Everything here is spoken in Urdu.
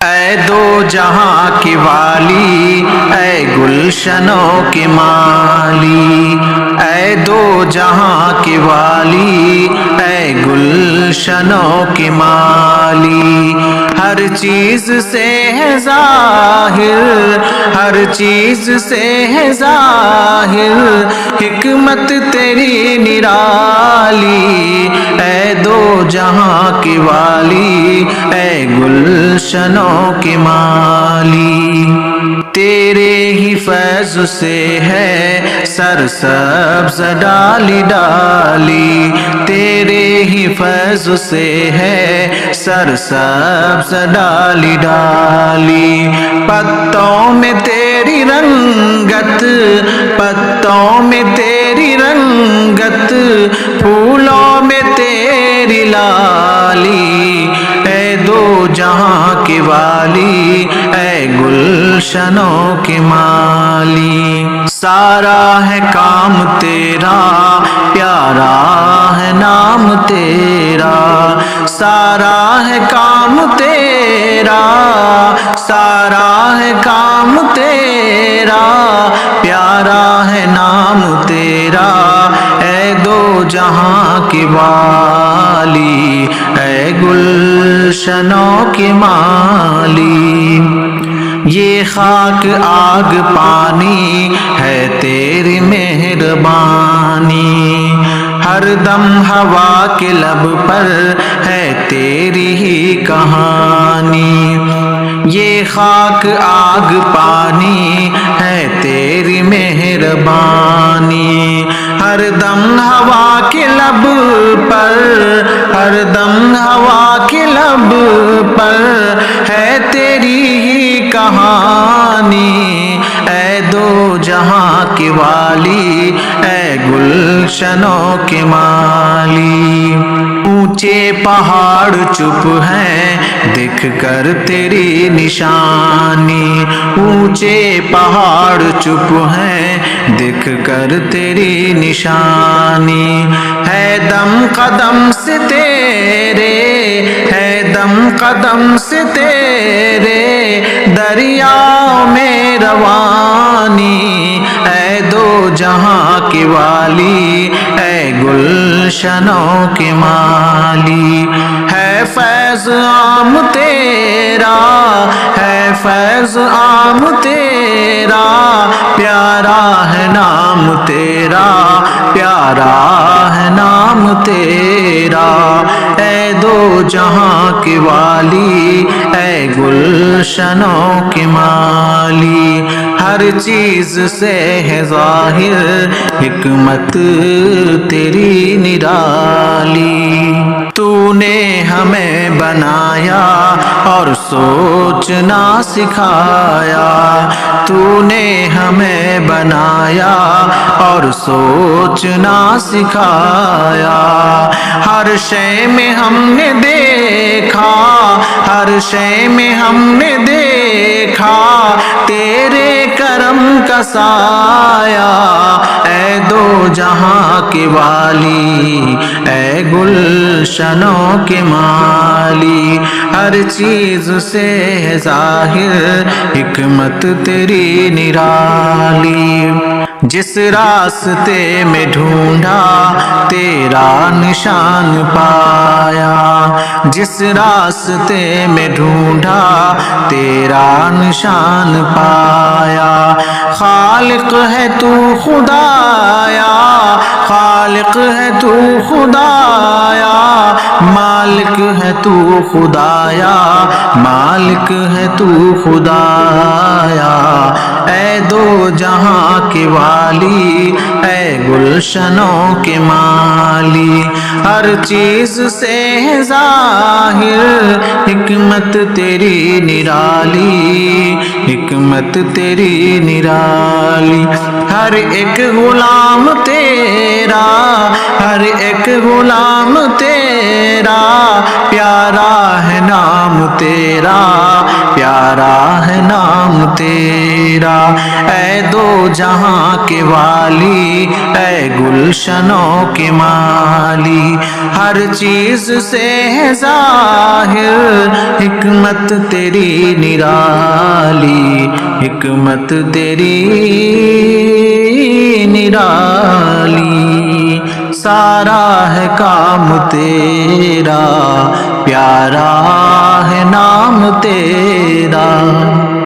اے دو جہاں کی والی، اے گلشنوں کی مالی، اے دو جہاں کی والی، اے گلشنوں کی مالی، ہر چیز سے ہے ظاہر، ہر چیز سے ہے ظاہر، حکمت تیری نرالی، اے دو جہاں کی والی، اے گلشنوں کی مالی، تیرے ہی فیض سے ہے سرسبز ڈالی ڈالی، تیرے ہی فیض سے ہے سرسبز ڈالی ڈالی، پتوں میں تیری رنگت، پتوں میں تیری رنگت، پھولوں میں تیری لالی، اے دو جہاں کی والی، اے گلشنوں کی مالی، سارا ہے کام تیرا، پیارا ہے نام تیرا، سارا ہے کام تیرا، سارا ہے کام تیرا، پیارا ہے نام تیرا، اے دو جہاں کی والی، اے گلشنوں کی مالی، یہ خاک آگ پانی ہے تیری مہربانی، ہر دم ہوا کے لب پر ہے تیری ہی کہانی، یہ خاک آگ پانی ہے تیری مہربانی، ہر دم ہوا کے لب پر، ہر دم ہوا کے لب پر ہے تیری ہی کہانی، اے دو جہاں کی والی، اے گلشنوں کی مالی، اونچے پہاڑ چپ ہیں دکھ کر تیری نشانی، اونچے پہاڑ چپ ہیں دکھ کر تیری نشانی، ہے دم قدم سے تیرے، ہے دم قدم سے تیرے دریاؤں میں روانی، اے دو جہاں کی والی، اے گلشنوں کی مالی، ہے فیض عام تیرا، ہے فیض عام تیرا، پیارا ہے نام تیرا، پیارا ہے نام تیرا، اے دو جہاں کی والی، اے گلشنوں کی مالی، ہر چیز سے ہے ظاہر حکمت تیری نرالی، تو نے ہمیں بنایا اور سوچنا سکھایا، تو نے ہمیں بنایا اور سوچنا سکھایا، ہر شے میں ہم نے دیکھا، ہر شے میں ہم نے دیکھا تیرے کرم کا سایہ، اے دو جہاں کی والی، اے گلشنوں کی مالی، ہر چیز سے ہے ظاہر حکمت تیری نرالی، جس راستے میں ڈھونڈا تیرا نشان پایا، جس راستے میں ڈھونڈا تیرا نشان پایا، خالق ہے تو خدایا، خالق ہے تو خدایا، مالک ہے تو خدایا، مالک ہے تو خدایا، اے دو جہاں کی والی، اے گلشنوں کی مالی، ہر چیز سے ہے ظاہر حکمت تیری نرالی، حکمت تیری نرالی، ہر ایک غلام تیرا، ہر ایک غلام تیرا، پیارا ہے نام تیرا، پیارا پیارا ہے نام تیرا، اے دو جہاں کے والی، اے گلشنوں کے مالی، ہر چیز سے ہے ظاہر حکمت تیری نرالی، حکمت تیری نرالی، سارا ہے کام تیرا، پیارا ہے نام تیرا۔